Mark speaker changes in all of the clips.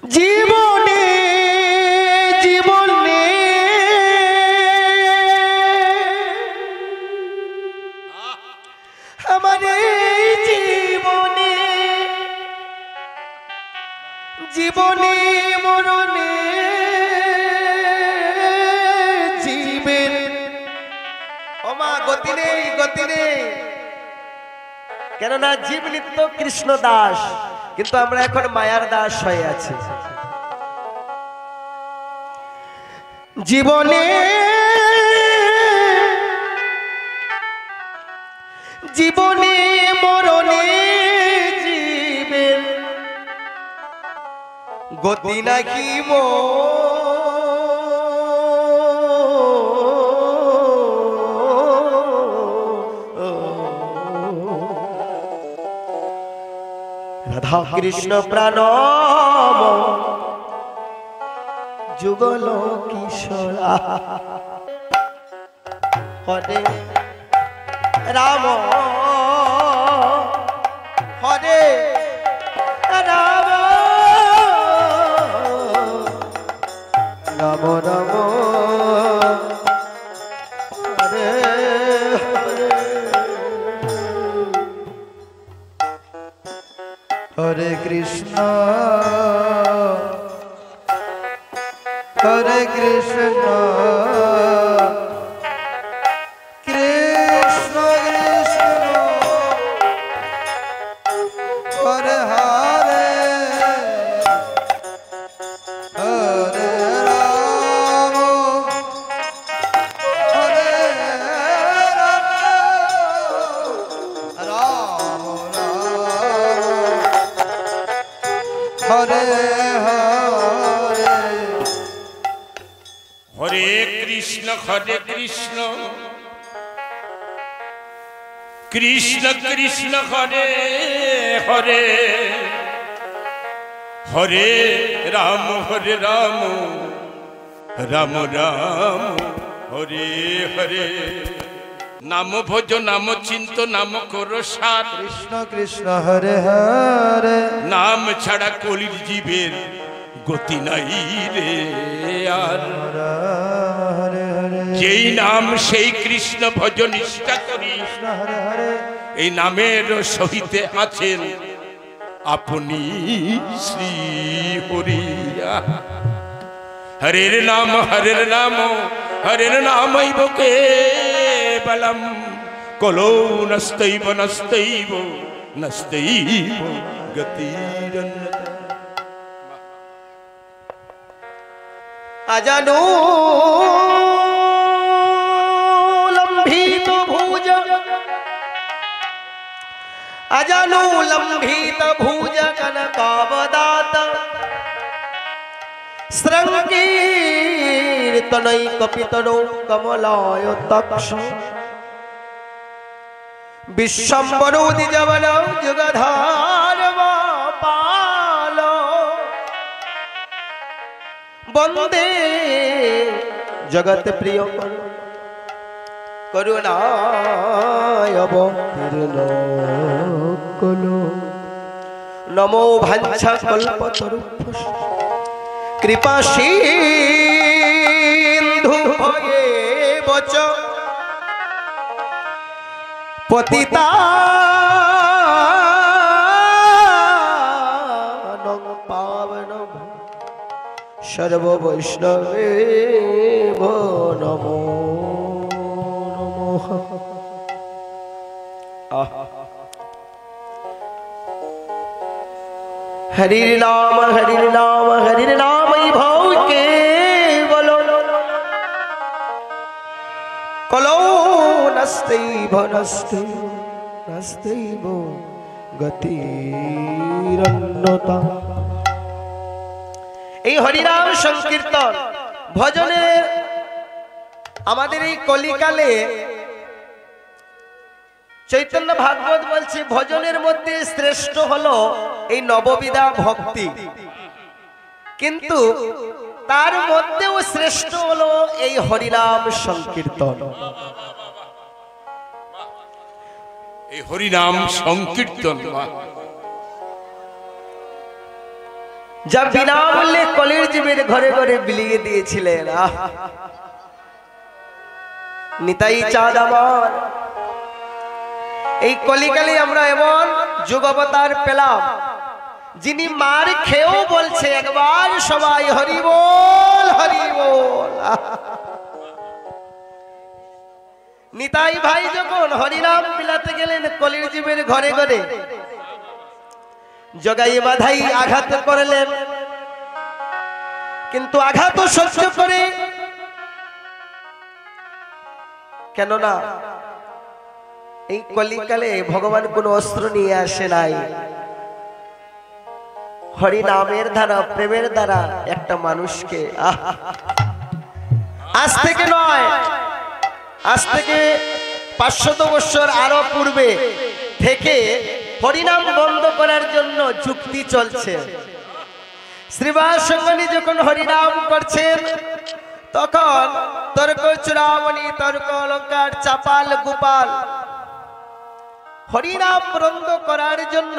Speaker 1: জীবনে জীবনে আমার জীবনে জীবনে মরণে জীবের ওমা গতি নেই গতি নেই। কেননা জীব নিত্য কৃষ্ণ দাস, কিন্তু আমরা এখন মায়ার দাস হয়ে আছি। জীবনে জীবনে মরণে জীবের গতি নাকি রাধা কৃষ্ণ প্রাণম যুগল কিশোরা হরে রাম হরে রাম রাম রাম হরে হরে হরে কৃষ্ণ হরে কৃষ্ণ কৃষ্ণ কৃষ্ণ হরে হরে হরে রাম হরে রাম রাম রাম হরে
Speaker 2: हरे कृष्ण कृष्ण कृष्ण हरे हरे हरे राम राम राम हरे हरे नाम भोज नाम चिंत नाम करो सार
Speaker 1: कृष्ण कृष्ण हरे हरे
Speaker 2: नाम छाड़ा कलिर जीवेर गति नाई रे यार যেই নাম সেই কৃষ্ণ ভজ নিষ্ঠা করি এই নামের সহিতে আছেন আপনি শ্রী হরি হরের নাম হরের নামৈব কেবলম কলো নস্তৈব নস্তৈব নস্তৈব গতিরন্যতা
Speaker 1: अजानो लंभित भुज अजानो लंभित भुज कनकावदात श्रृंगीर्तनैकपितरो कमलायतक्ष विश्वम्भरो द्विजवनो जुगधारवा वंदे जगत प्रिय करुणायवतीर्णकलो नमो भांछा कल्पतरुभ्यश्च कृपा सिन्धु भयेव च पतितानं पावनं सर्व वैष्णवेभ्यो नमो नमः। हरि नाम भाव केवल कलो नस्तैव नस्तैव गतिरन्यता। এই হরিনাম সংকীর্তন ভজনের আমাদের এই কলিকালে চৈতন্য ভাগবত বলছে ভজনের মধ্যে শ্রেষ্ঠ হলো এই নববিধা ভক্তি, কিন্তু তার মধ্যেও শ্রেষ্ঠ হলো এই হরিনাম সংকীর্তন।
Speaker 2: এই হরিনাম সংকীর্তন
Speaker 1: যা বিনামূল্যে কলির জীবের ঘরে ঘরে বিলিয়ে দিয়েছিলেন। নিতাই চাঁদ আমার, এই কলিকালে আমরা এমন যুগ অবতার পেলাম যিনি মার খেয়েও বলছে একবার সবাই হরি বল হরি বল। নিতাই ভাই যখন হরিনাম বিলাতে গেলেন কলির জীবের ঘরে ঘরে, জগাই বাধাই আঘাত করলেন, কিন্তু আঘাত সহ্য করে, কেননা এই কলিকালে ভগবান কোন অস্ত্র নিয়ে আসে নাই। হরিনামের দ্বারা, প্রেমের দ্বারা একটা মানুষকে, আজ থেকে নয়, আজ থেকে 500 বছর আরো পূর্বে থেকে হরিনাম বন্ধ করার জন্য যুক্তি চলছে। শ্রীবাস সঙ্গনী যখন হরিনাম করছেন তখন তর্ক চূড়ামণি, তর্ক অলঙ্কার, চাপাল গোপাল হরিনাম বন্ধ করার জন্য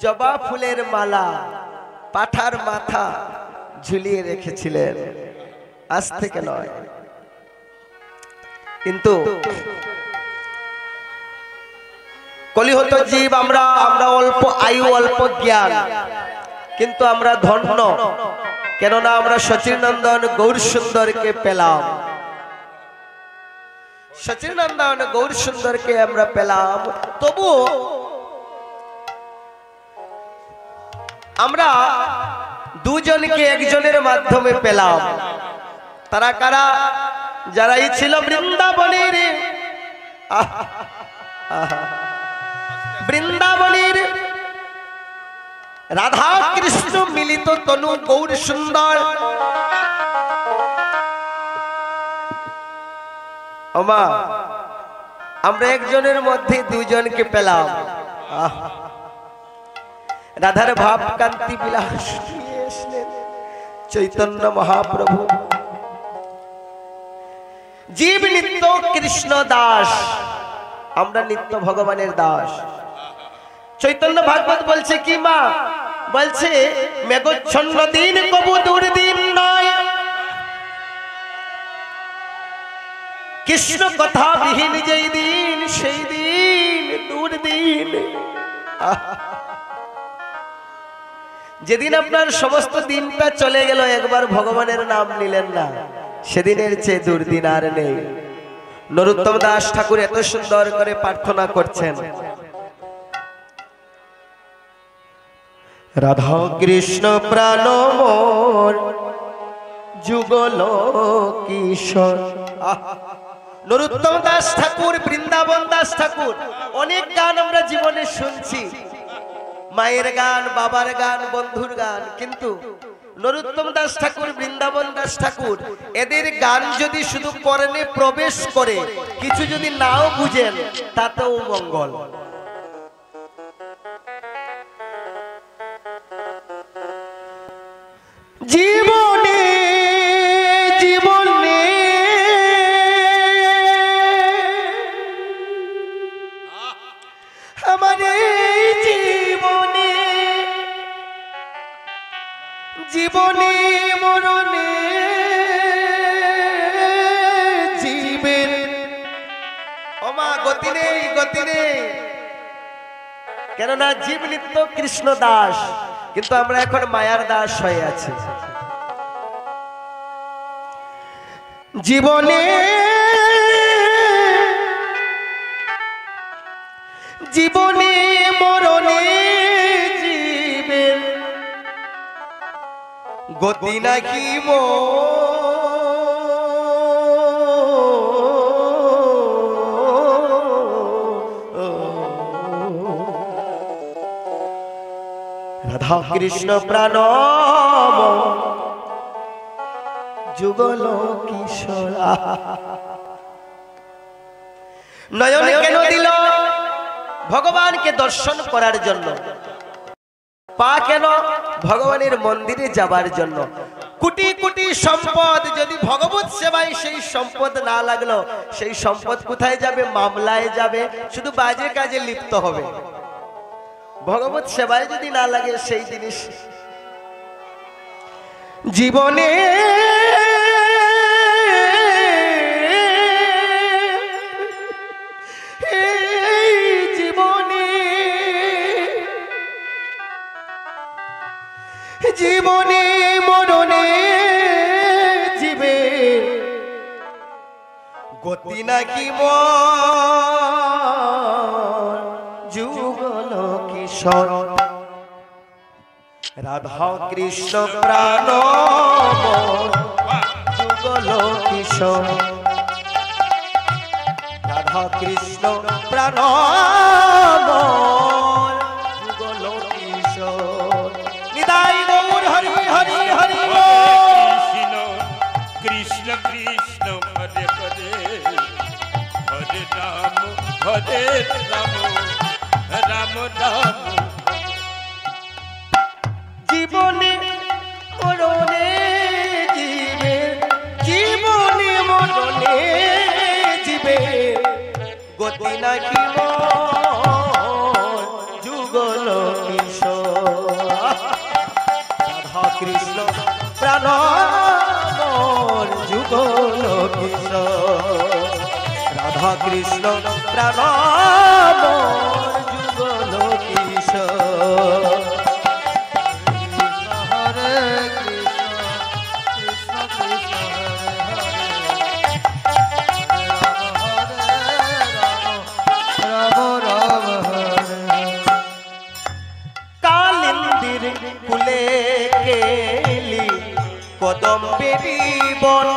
Speaker 1: জবা ফুলের মালা পাঠার মাথা ঝুলিয়ে রেখেছিলেন, আজ থেকে নয়। কিন্তু কলিহত জীব আমরা অল্প আয়ু অল্প জ্ঞান, কিন্তু আমরা ধন্য, কেননা আমরা সচিনন্দন গৌর সুন্দরকে পেলাম। সচিনন্দন গৌর সুন্দরকে আমরা পেলাম, তবু আমরা দুজনকে একজনের মাধ্যমে পেলাম। তারা কারা? যারাই ছিল বৃন্দাবনের, বৃন্দাবনের রাধা কৃষ্ণ মিলিত তনু গৌর সুন্দর। ওমা, আমরা একজনের মধ্যে দুজনকে পেলাম। রাধার ভাব কান্তি বিলাস নিয়ে এসলেন চৈতন্য মহাপ্রভু। জীব নিত্য কৃষ্ণ দাস, আমরা নিত্য ভগবানের দাস। চৈতন্য ভাগবত বলছে কি মা? বলছে মেঘচ্ছন্ন দিন কবু দুর্দিন নয়, কৃষ্ণ কথা বিহীন যেই দিন সেই দিন দুর্দিন। যেদিন আপনার সমস্ত দিনটা চলে গেল, একবার ভগবানের নাম নিলেন না, সেদিনের চেয়ে দুর্দিন আর নেই। নরোত্তম দাস ঠাকুর এত সুন্দর করে প্রার্থনা করছেন, রাধা কৃষ্ণ প্রাণ মোর যুগল কিশোর। নরোত্তম দাস ঠাকুর, বৃন্দাবন দাস ঠাকুর, অনেক গান আমরা জীবনে শুনছি, মায়ের গান, বাবার গান, বন্ধুর গান, কিন্তু নরোত্তম দাস ঠাকুর, বৃন্দাবন দাস ঠাকুর, এদের গান যদি শুধু কর্ণে প্রবেশ করে, কিছু যদি নাও বুঝেন, তাতেও মঙ্গল। জীবনে জীবনে আমার জীবনে, জীবনে মরণে জীবের ওমা গতি নেই, গতি নেই, কেননা জীব নিত্য কৃষ্ণ দাস, কিন্তু আমরা এখন মায়ার দাস হয়ে আছি। জীবনে জীবনে মরণে জীবের গতি নাকি রাধা কৃষ্ণ প্রাণ যুগল কিশোর। নয়ন কেন দিল? ভগবানকে দর্শন করার জন্য। পা কেন? ভগবানের মন্দিরে যাবার জন্য। কোটি কোটি সম্পদ, যদি ভগবত সেবায় সেই সম্পদ না লাগলো, সেই সম্পদ কোথায় যাবে? মামলায় যাবে, শুধু বাজে কাজে লিপ্ত হবে। ভগবত সেবায় যদি না লাগে সেই জিনিস জীবনে জীবনে মরণে জীবে গতি নাকি যুগল কিশোর রাধা কৃষ্ণ প্রাণ যুগল কিশোর রাধা কৃষ্ণ প্রাণ যুগল কিশোর নিতাই গৌর হরি হরি হরি
Speaker 2: কৃষ্ণ কৃষ্ণ হরে হরে হরে রাম রাম রাম
Speaker 1: জীবনে মরণে জীবে জীবনে মরণে জীবে গতি নাকি যুগল কিশোর রাধা কৃষ্ণ প্রাণ যুগল কিশোর রাধা কৃষ্ণ প্রাণ যুগল কিশোর হরে কৃষ্ণ কৃষ্ণ কালিন্দির ফুলে কেলি কদম বেবি বন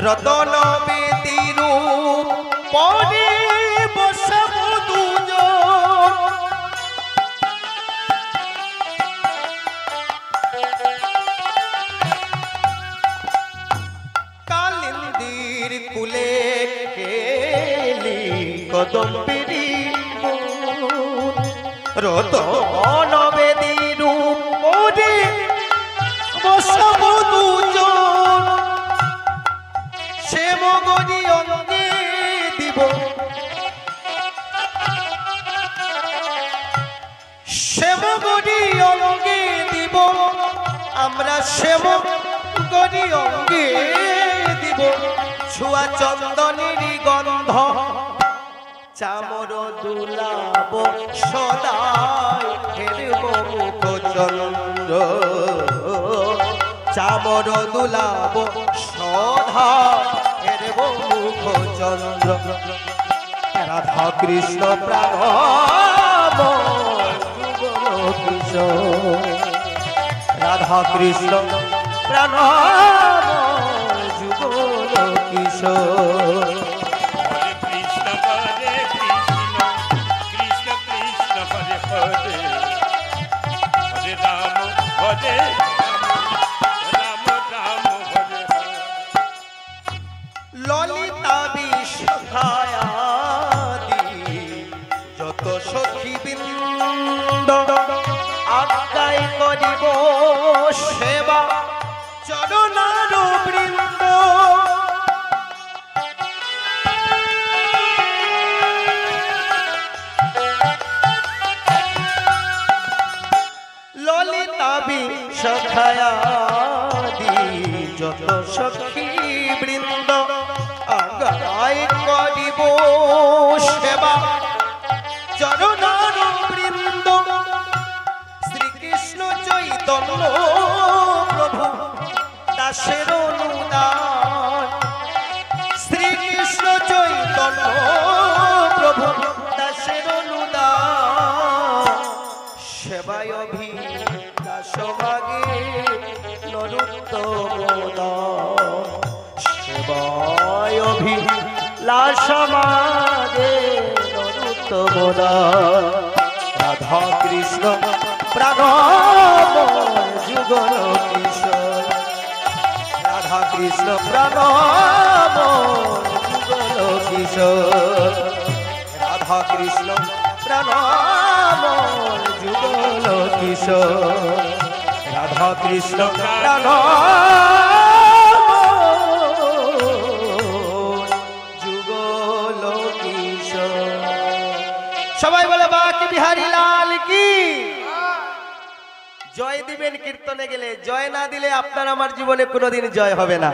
Speaker 1: রতন বেদিরু পরে বসব দুজন কালিন্দির কুলে কেলি কদম বেবি রতন বেদিরু পরে বসব দুজন সে মগনি অঙ্গে দিব সে মগনি অঙ্গে দিব আমরা সে মগনি অঙ্গে দিব ছুয়া চন্দনের গন্ধ চামর দুলাব সদাই ফেরব মুখ চন্দ্র চামর দুলাব সধা ফেরব মুখ চন্দ্র রাধা কৃষ্ণ প্রাণ যুগল কিশোর রাধা কৃষ্ণ প্রাণ যুগল কিশোর
Speaker 2: হরে কৃষ্ণ কৃষ্ণ কৃষ্ণ হরে হরে হরে রাম রাম রাম হরে হরে
Speaker 1: ললিতা বিশাখায়াদি যত সখী বৃন্দ আজ্ঞায় করিব সেবা চরণার বৃন্দ ললিতা বিশাখায়াদি যত সখী বৃন্দ আজ্ঞায় করিব সেবা চরণার বৃন্দ শ্রীকৃষ্ণ চৈতন্য প্রভু দাসের অনুদান শ্রীকৃষ্ণ চৈতন্য প্রভু দাসের অনুদান সেবায় দাস মাগে নরোত্তম সেবায় লাশ মাগে নরোত্তম রাধা কৃষ্ণ প্রাণ যুগল কিশোর রাধা কৃষ্ণ প্রাণ যুগল কিশোর রাধা কৃষ্ণ প্রাণ যুগল কিশোর রাধা কৃষ্ণ প্রাণ যুগল কিশোর সবাই বলে বাকি বিহারী। জয় দিবেন কীর্তনে গেলে, জয় না দিলে আপনার আমার জীবনে কোনোদিন জয় হবে না।